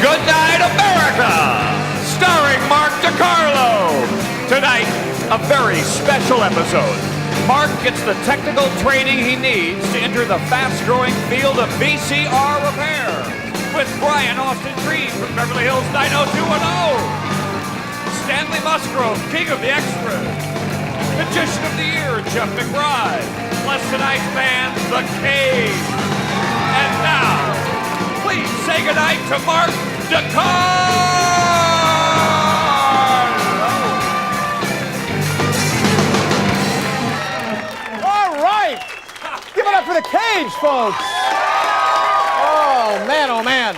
Goodnight America, starring Mark DeCarlo. Tonight, a very special episode. Mark gets the technical training he needs to enter the fast-growing field of VCR repair with Brian Austin Green from Beverly Hills 90210. Stanley Musgrove, king of the extras. Magician of the Year, Jeff McBride. Plus tonight's band, The Cage. And now, please say goodnight to Mark DeCarlo. All right. Give it up for The Cage, folks. Oh, man, oh, man.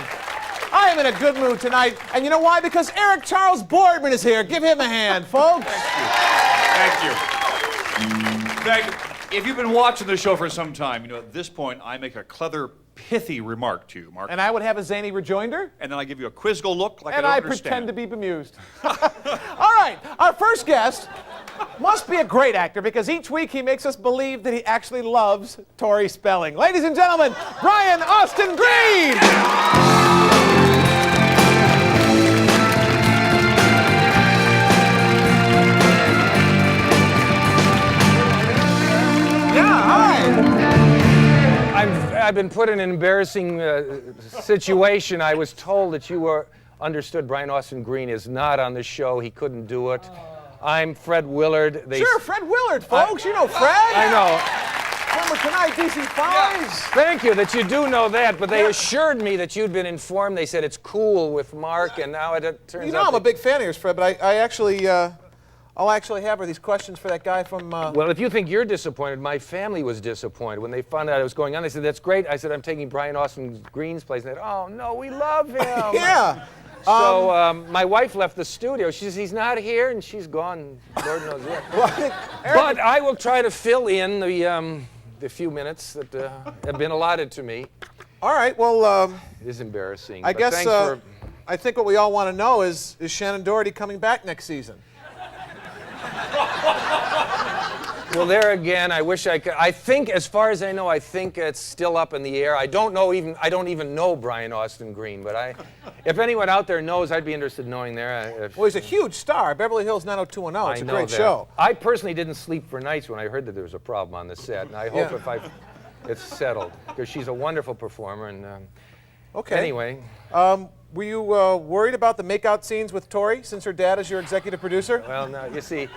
I am in a good mood tonight, and you know why? Because Eric Charles Boardman is here. Give him a hand, folks. Thank you. Thank you. If you've been watching the show for some time, you know at this point I make a clever, pithy remark to you, Mark. And I would have a zany rejoinder. And then I give you a quizzical look like and I I don't understand. pretend to be bemused. All right, our first guest must be a great actor because each week he makes us believe that he actually loves Tori Spelling. Ladies and gentlemen, Brian Austin Green. I've been put in an embarrassing situation. I was told that you were understood Brian Austin Green is not on the show. He couldn't do it. I'm Fred Willard. Sure, Fred Willard, folks. You know Fred. I know. Remember tonight, DC Fives. Thank you that you do know that, but they assured me that you'd been informed. They said it's cool with Mark, and now it turns out... You know, I'm a big fan of yours, Fred, but I actually... I'll actually have these questions for that guy from... Well, if you think you're disappointed, my family was disappointed. When they found out it was going on, they said, that's great. I said, I'm taking Brian Austin Green's place. And they said, oh, no, we love him. Yeah. So my wife left the studio. She says, he's not here, and she's gone. Lord knows where. Well, I think But I will try to fill in the few minutes that have been allotted to me. All right, well... It is embarrassing. I guess thanks for... I think what we all want to know is Shannon Doherty coming back next season? Well, there again, I wish I could. I think, as far as I know, I think it's still up in the air. I don't even know Brian Austin Green, but if anyone out there knows, I'd be interested in knowing there. Well, he's a huge star. Beverly Hills 90210. It's a great show. I personally didn't sleep for nights when I heard that there was a problem on the set, and I hope it's settled, because she's a wonderful performer. And okay. Anyway. Were you worried about the makeout scenes with Tori, since her dad is your executive producer? Well, no, you see,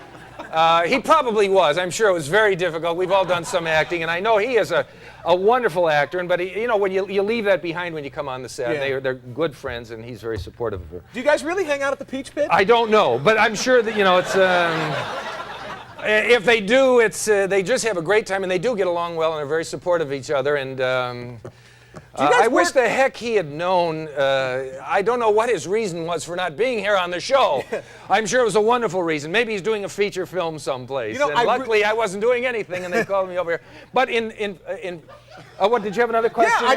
he probably was. I'm sure it was very difficult. We've all done some acting, and I know he is a wonderful actor. But you know, when you leave that behind when you come on the set, they're good friends, and he's very supportive of her. Do you guys really hang out at the Peach Pit? I don't know, but I'm sure that it's. If they do, they just have a great time, and they do get along well, and are very supportive of each other. And. I wish the heck he had known. I don't know what his reason was for not being here on the show. I'm sure it was a wonderful reason. Maybe he's doing a feature film somelplace. You know, and luckily, I wasn't doing anything, and they called me over here. But what? Did you have another question? Yeah,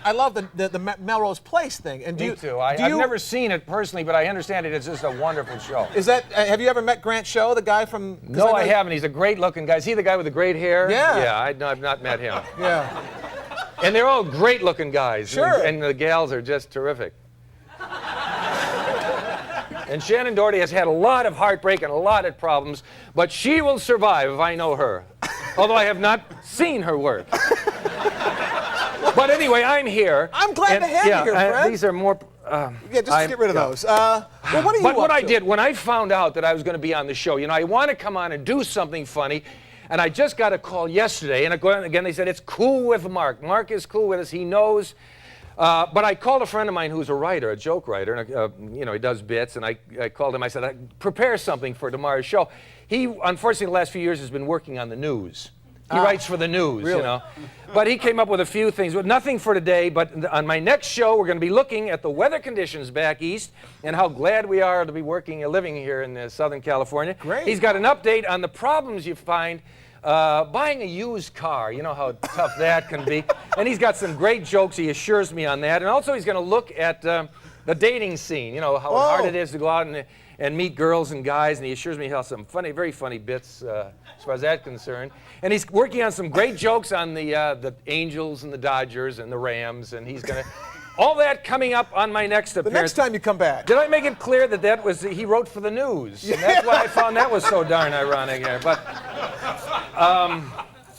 I love the Melrose Place thing. And Me too. I've never seen it personally, but I understand it. It's just a wonderful show. Is that? Have you ever met Grant Show, the guy from? No, I haven't. He's a great-looking guy. Is he the guy with the great hair? Yeah. Yeah, I've not met him. Yeah. And they're all great-looking guys. Sure. And the gals are just terrific. And Shannon Doherty has had a lot of heartbreak and a lot of problems, but she will survive if I know her. Although I have not seen her work. But anyway, I'm here. I'm glad to have you here, Fred. These are more... just get rid of those. Well, what are you But what up I to? did, when I found out that I was going to be on the show, I want to come on and do something funny. And I just got a call yesterday, and again they said, it's cool with Mark. Mark is cool with us, he knows. But I called a friend of mine who's a writer, a joke writer, and he does bits, and I called him, I said, prepare something for tomorrow's show. He, unfortunately, the last few years has been working on the news. He writes for the news, really? But he came up with a few things, but nothing for today. But on my next show, we're going to be looking at the weather conditions back east and how glad we are to be living here in Southern California. Great. He's got an update on the problems you find buying a used car. You know how tough that can be. And he's got some great jokes, he assures me on that. And also he's going to look at the dating scene, how hard it is to go out and meet girls and guys. And he assures me he'll have some very funny bits as far as that's concerned. And he's working on some great jokes on the Angels and the Dodgers and the Rams. And he's going to All that coming up on my next The appearance. next time you come back. Did I make it clear that that was he wrote for the news? And that's why I found that was so darn ironic here. But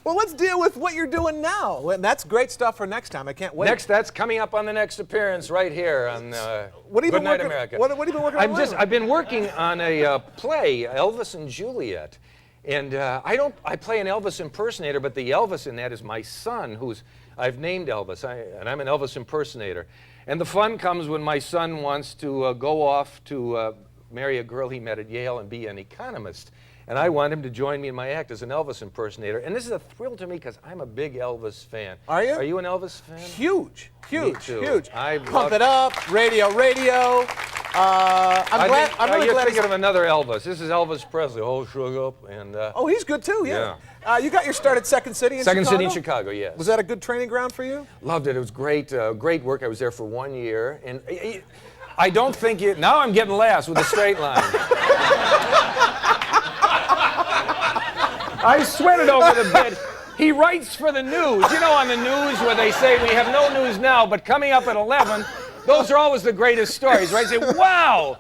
Well, let's deal with what you're doing now. And that's great stuff for next time. I can't wait. that's coming up on the next appearance right here on What have you been Goodnight working- America. what have you been working on lately? I've been working on a play, Elvis and Juliet. And I play an Elvis impersonator, but the Elvis in that is my son, I've named Elvis, and I'm an Elvis impersonator. And the fun comes when my son wants to go off to marry a girl he met at Yale and be an economist. And I want him to join me in my act as an Elvis impersonator. And this is a thrill to me because I'm a big Elvis fan. Are you? Are you an Elvis fan? Huge, huge, too. huge. I Pump love- It Up, Radio. I'm really you're glad. thinking of another Elvis. This is Elvis Presley. Oh, shug up and. Oh, he's good too. Yeah. You got your start at Second City in Second Chicago? City in Chicago, yes. Was that a good training ground for you? Loved it. It was great, great work. I was there for 1 year, and I don't think you. Now I'm getting last with a straight line. I sweated over the bit. He writes for the news. You know, on the news where they say we have no news now, but coming up at 11, those are always the greatest stories, right? Say, wow,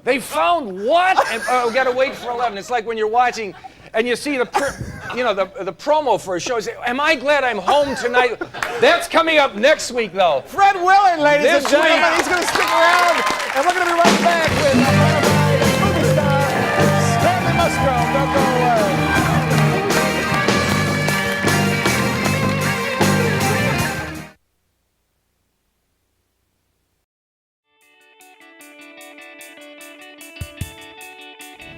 they found what? And we got to wait for 11. It's like when you're watching and you see the promo for a show. You say, am I glad I'm home tonight? That's coming up next week, though. Fred Willard, ladies and This gentlemen. week. He's going to stick around, and we're going to be right back with movie star Stanley Musgrove. Don't go away.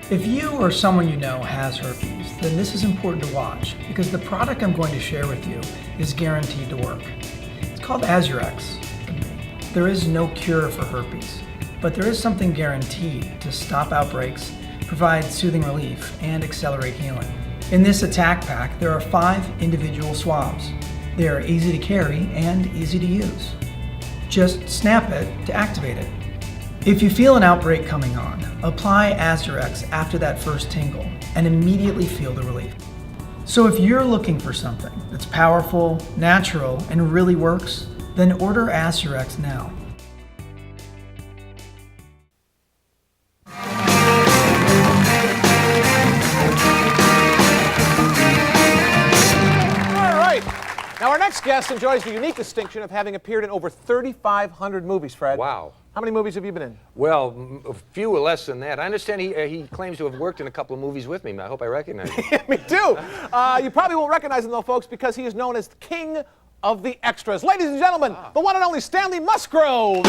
If you or someone you know has herpes, then this is important to watch because the product I'm going to share with you is guaranteed to work. It's called Azurex. There is no cure for herpes, but there is something guaranteed to stop outbreaks, provide soothing relief, and accelerate healing. In this attack pack, there are 5 individual swabs. They are easy to carry and easy to use. Just snap it to activate it. If you feel an outbreak coming on, apply Azurex after that first tingle and immediately feel the relief. So if you're looking for something that's powerful, natural, and really works, then order Azurex now. All right. Now, our next guest enjoys the unique distinction of having appeared in over 3,500 movies, Fred. Wow. How many movies have you been in? Well, a few less than that. I understand he claims to have worked in a couple of movies with me. I hope I recognize him. Me too. You probably won't recognize him, though, folks, because he is known as the king of the extras. Ladies and gentlemen, the one and only Stanley Musgrove.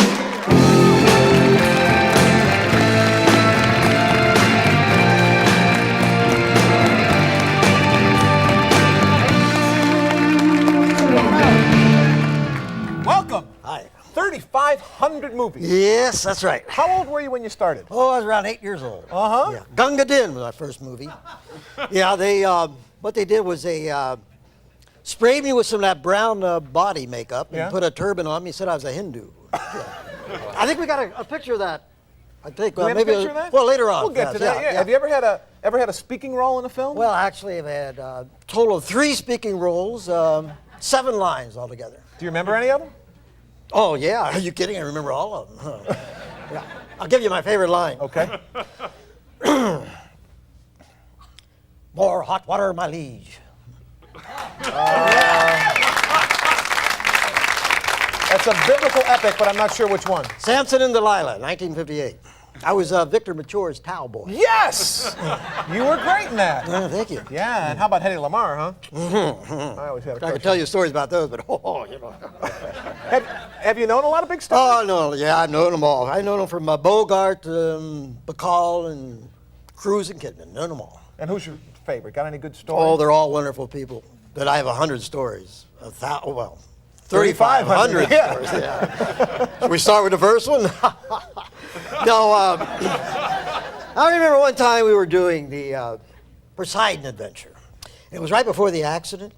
Welcome. Hi. 3,500 movies. Yes, that's right. How old were you when you started? Oh, I was around 8 years old. Uh-huh. Yeah. Gunga Din was my first movie. Yeah, they what they did was they sprayed me with some of that brown body makeup and Yeah. put a turban on me. Said I was a Hindu. Yeah. I think we got a picture of that. I think Do we have maybe a picture of that? well later on. We'll get to yes, that. Yeah. Have you ever had a speaking role in a film? Well, actually, I've had a total of 3 speaking roles, 7 lines altogether. do you remember any of them? Oh yeah, are you kidding? I remember all of them. Huh. Yeah. I'll give you my favorite line. Okay. More hot water, my liege. That's a biblical epic, but I'm not sure which one. Samson and Delilah, 1958. I was Victor Mature's towel boy. Yes! You were great in that. Thank you. Yeah, and how about Hedy Lamarr, huh? I always had a I crush. could tell you stories about those, but you know. Have you known a lot of big stars? Oh, no, yeah, I've known them all. I've known them from Bogart, Bacall, and Cruz and Kidman. Known them all. And who's your favorite? Got any good stories? Oh, they're all wonderful people. That I have 100 stories. 3,500 Yeah. stories. Yeah. Should we start with the first one? No, I remember one time we were doing the Poseidon adventure. It was right before the accident.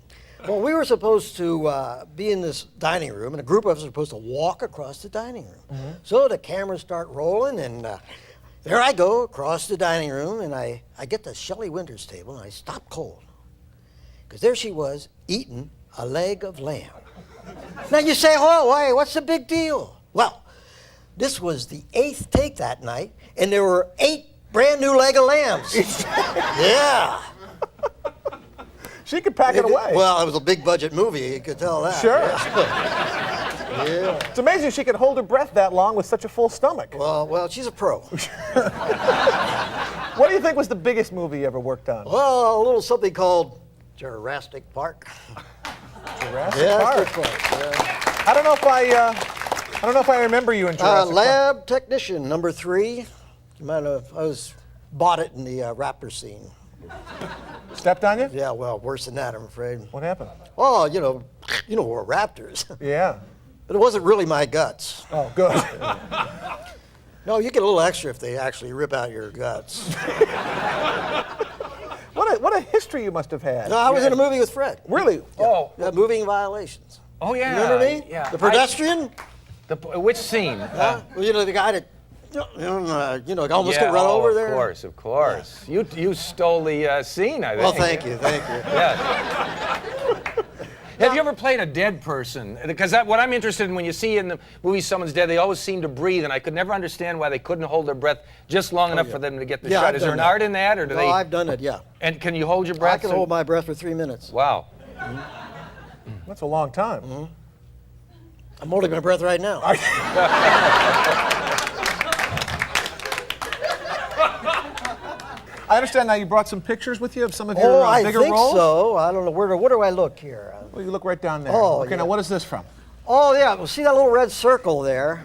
Well, we were supposed to be in this dining room, and a group of us were supposed to walk across the dining room. Mm-hmm. So the cameras start rolling, and there I go across the dining room, and I get to Shelley Winter's table, and I stop cold. Because there she was, eating a leg of lamb. Now you say, oh, wait, what's the big deal? Well, this was the 8th take that night, and there were 8 brand new leg of lambs. Yeah. She could pack it away. Well, it was a big budget movie, you could tell that. Sure. Yeah. It's amazing she could hold her breath that long with such a full stomach. Well, she's a pro. What do you think was the biggest movie you ever worked on? Well, a little something called Jurassic Park. Jurassic Jurassic Park. Park. Yeah. I don't know if I remember you in Jurassic Park. Lab technician number 3. You might have, bought it in the raptor scene. Stepped on you? Yeah, well, worse than that, I'm afraid. What happened? Oh, you know we're raptors. Yeah. But it wasn't really my guts. Oh, good. No, you get a little extra if they actually rip out your guts. What a history you must have had. No, I was in a movie with Fred. Really? Oh. Moving violations. Oh, yeah. Remember me? Yeah. The pedestrian? Which scene? Well, the guy that, almost Yeah, got run over there. Of course. Yeah. You stole the scene, I think. Well, thank you. Yeah. Have you ever played a dead person? Because what I'm interested in, when you see in the movie someone's dead, they always seem to breathe, and I could never understand why they couldn't hold their breath just long enough for them to get the shot. Is there an art in that, or do they? No, I've done it, yeah. And can you hold your breath? I can hold my breath for 3 minutes. Wow. That's a long time. Mm-hmm. I'm holding my breath right now. I understand now you brought some pictures with you of some of your bigger I think roles? so. I don't know. Where do I look here? Well, you look right down there. Oh, okay, yeah. now what is this from? Oh, yeah. Well, see that little red circle there?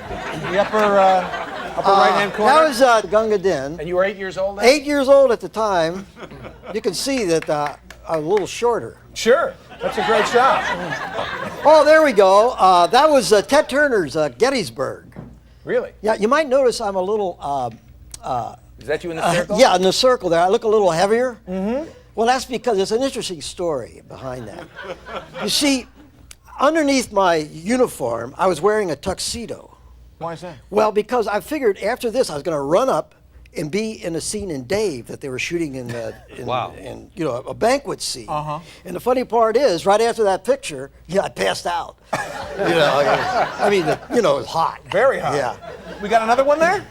The upper right-hand corner? That was Gunga Din. And you were 8 years old then? 8 years old at the time. You can see that I'm a little shorter. Sure. That's a great shot. Oh, there we go. That was Ted Turner's Gettysburg. Really? Yeah, you might notice I'm a little... Is that you in the circle? Yeah, in the circle there. I look a little heavier. Mm-hmm. Well, that's because there's an interesting story behind that. You see, underneath my uniform, I was wearing a tuxedo. Why is that? Well, because I figured after this I was going to run up and be in a scene in Dave that they were shooting in a banquet scene. Uh-huh. And the funny part is, right after that picture, I passed out. It was hot. Very hot. Yeah. We got another one there?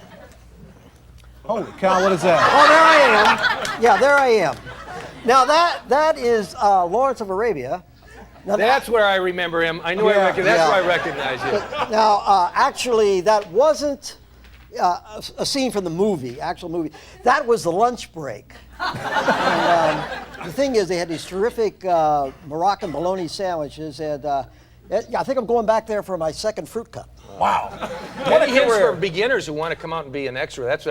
Holy cow, what is that? Oh, there I am. Yeah, there I am. Now that is Lawrence of Arabia. Now, That's where I remember him. I knew that's where I recognize you. Now, actually, that wasn't a scene from the movie, actual movie. That was the lunch break. And, the thing is, they had these terrific Moroccan bologna sandwiches, and I think I'm going back there for my second fruit cup. Wow. What hints for beginners who want to come out and be an extra? That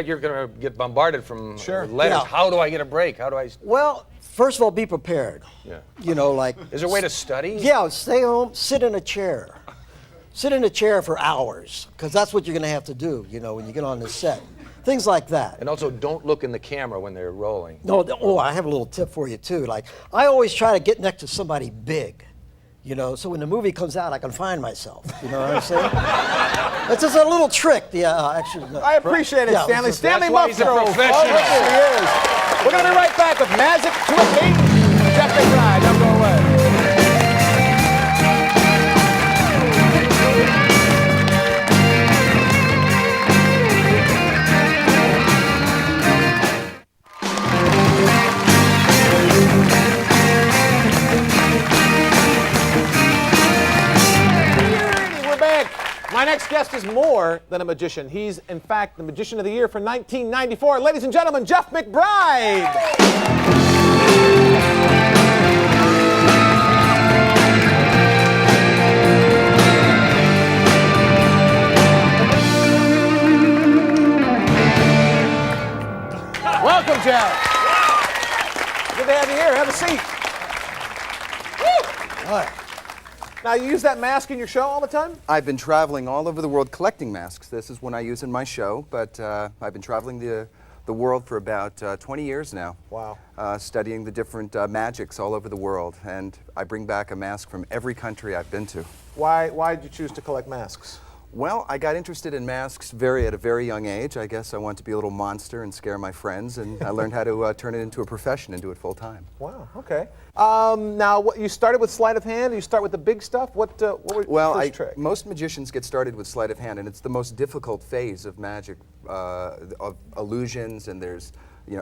you're going to get bombarded from letters. Yeah. How do I get a break? How do I? Well, first of all, be prepared. Yeah. Is there a way to study? Yeah, stay home, sit in a chair. Sit in a chair for hours, because that's what you're going to have to do, when you get on the set. Things like that. And also, don't look in the camera when they're rolling. No, I have a little tip for you, too. Like, I always try to get next to somebody big. So when the movie comes out, I can find myself. You know what I'm saying? It's just a little trick. I appreciate it, Stanley. Stanley That's why he's a Musgrove. professional. Yes, he is. We're going to be right back with Magic to a King. Jeff McBride, don't go away. My next guest is more than a magician. He's, in fact, the Magician of the Year for 1994. Ladies and gentlemen, Jeff McBride. Welcome, Jeff. Good to have you here. Have a seat. All right. Now, you use that mask in your show all the time? I've been traveling all over the world collecting masks. This is one I use in my show, but I've been traveling the world for about 20 years now. Wow. Studying the different magics all over the world, and I bring back a mask from every country I've been to. Why did you choose to collect masks? Well, I got interested in masks at a very young age. I guess I wanted to be a little monster and scare my friends, and I learned how to turn it into a profession and do it full time. Wow. Okay. Now, you started with sleight of hand. You start with the big stuff. What were your first trick? Most magicians get started with sleight of hand, and it's the most difficult phase of magic, of illusions, and there's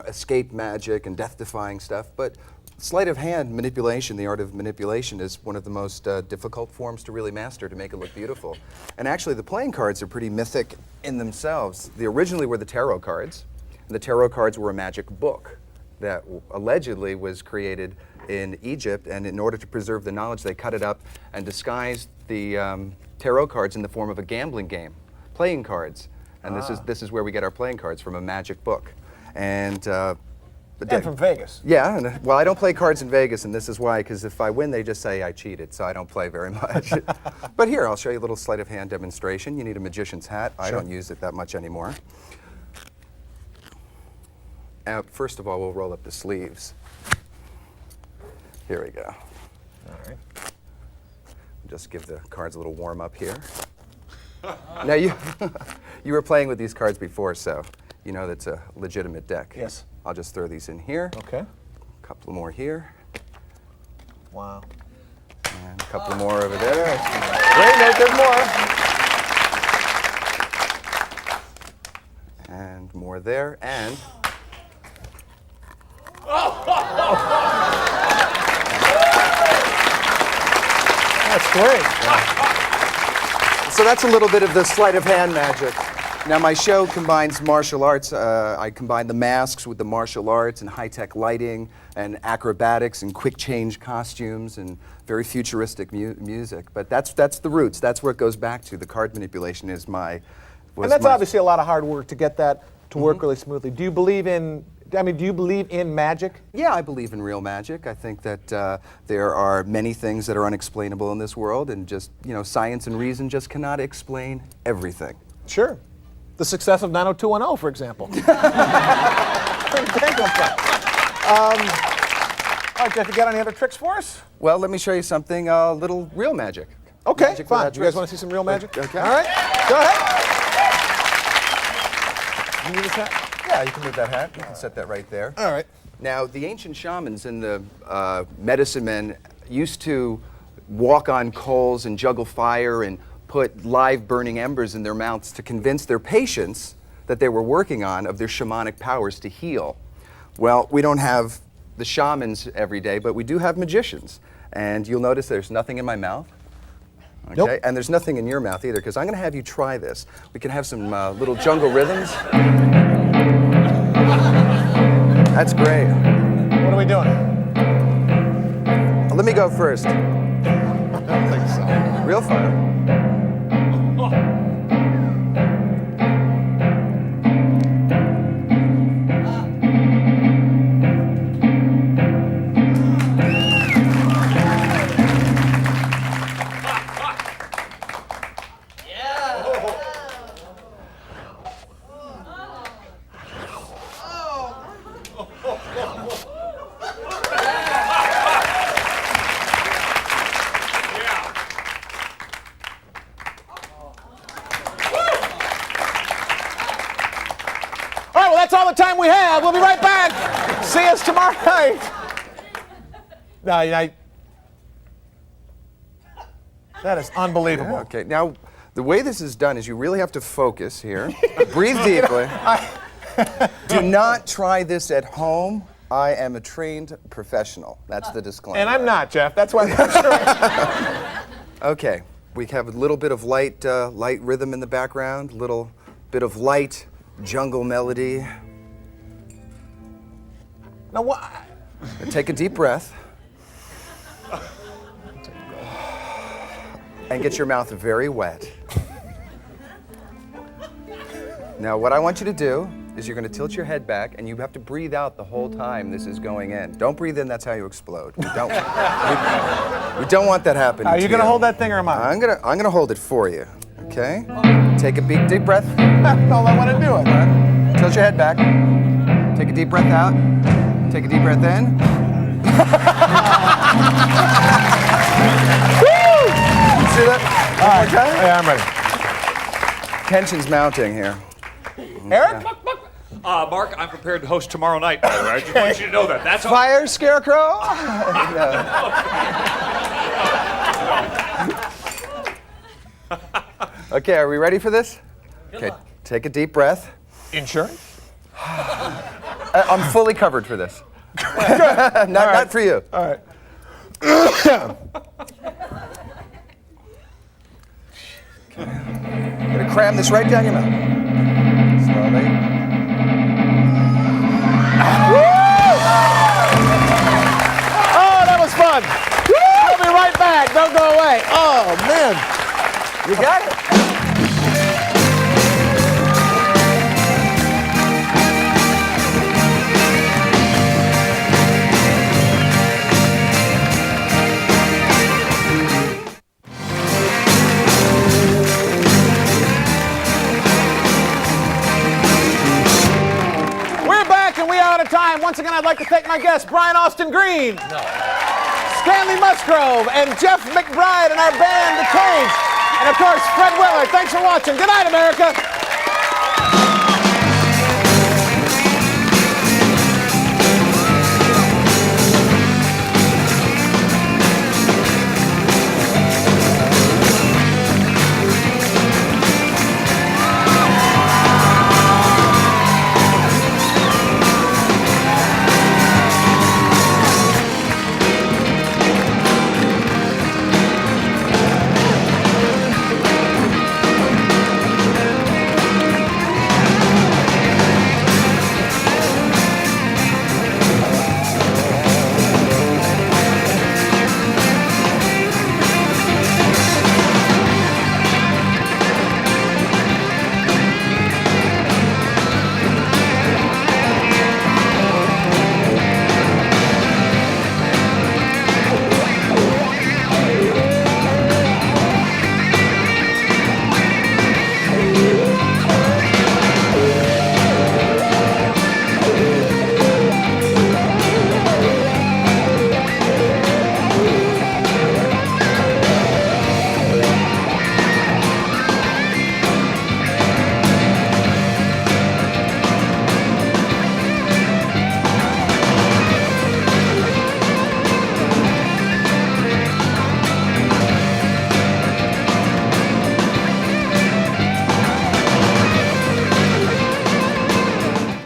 escape magic and death-defying stuff. But sleight of hand manipulation, the art of manipulation, is one of the most difficult forms to really master, to make it look beautiful. And actually, the playing cards are pretty mythic in themselves. They originally were the tarot cards. And the tarot cards were a magic book that allegedly was created in Egypt, and in order to preserve the knowledge, they cut it up and disguised the tarot cards in the form of a gambling game, playing cards. And this is where we get our playing cards, from a magic book. And from Vegas. Yeah, well, I don't play cards in Vegas, and this is why, because if I win, they just say I cheated, so I don't play very much. But here, I'll show you a little sleight of hand demonstration. You need a magician's hat. I don't use it that much anymore. First of all, we'll roll up the sleeves. Here we go. All right. Just give the cards a little warm up here. Now, you were playing with these cards before, so you know that's a legitimate deck. Yes. I'll just throw these in here. Okay. A couple more here. Wow. And a couple more over there. Wait, no, there's more. And more there, and... That's great. So that's a little bit of the sleight of hand magic. Now, my show combines martial arts. I combine the masks with the martial arts and high-tech lighting and acrobatics and quick change costumes and very futuristic music. But that's the roots. That's where it goes back to. The card manipulation is and that's obviously a lot of hard work to get that to work really smoothly. Do you believe in magic? Yeah, I believe in real magic. I think that there are many things that are unexplainable in this world, and just, science and reason just cannot explain everything. Sure. The success of 90210, for example. All right, Jeff, you got any other tricks for us? Well, let me show you something, a little real magic. Okay, Magic fine. without You guys tricks. want to see some real magic? Okay. All right, go ahead. You need this hat? Yeah, you can move that hat. You can set that right there. All right. Now, the ancient shamans and the medicine men used to walk on coals and juggle fire and put live burning embers in their mouths to convince their patients that they were working on of their shamanic powers to heal. Well, we don't have the shamans every day, but we do have magicians. And you'll notice there's nothing in my mouth. Okay? Nope. And there's nothing in your mouth either, because I'm going to have you try this. We can have some little jungle rhythms. That's great. What are we doing? Let me go first. I don't think so. Real fire. All right, well, that's all the time we have. We'll be right back. See us tomorrow night. That is unbelievable. Yeah, okay, now the way this is done is you really have to focus here. Breathe deeply. Do not try this at home. I am a trained professional. That's the disclaimer. And I'm not, Jeff. That's why I'm sure. Okay, we have a little bit of light rhythm in the background, a little bit of light jungle melody. Now, what? Take a deep breath. And get your mouth very wet. Now, what I want you to do is you're going to tilt your head back, and you have to breathe out the whole time this is going in. Don't breathe in, that's how you explode. We don't want that happening. Are you going to hold that thing, or am I? I'm gonna hold it for you, okay? Take a big, deep breath. That's all I want to do. Tilt your head back. Take a deep breath out. Take a deep breath in. See that? All right. Yeah, I'm ready. Tension's mounting here. Eric? Mark, I'm prepared to host tomorrow night, by the way. I just want you to know that. That's all. Fire, Scarecrow? Okay, are we ready for this? Okay, take a deep breath. Insurance? I'm fully covered for this. Not for you. All right. I'm gonna cram this right down your mouth. Slowly. Oh, that was fun. We'll be right back. Don't go away. Oh, man. You got it. We're back and we are out of time. Once again, I'd like to thank my guests, Brian Austin Green, Stanley Musgrove, and Jeff McBride, and our band, The Cage, and of course, Fred Willard. Thanks for watching. Good night, America.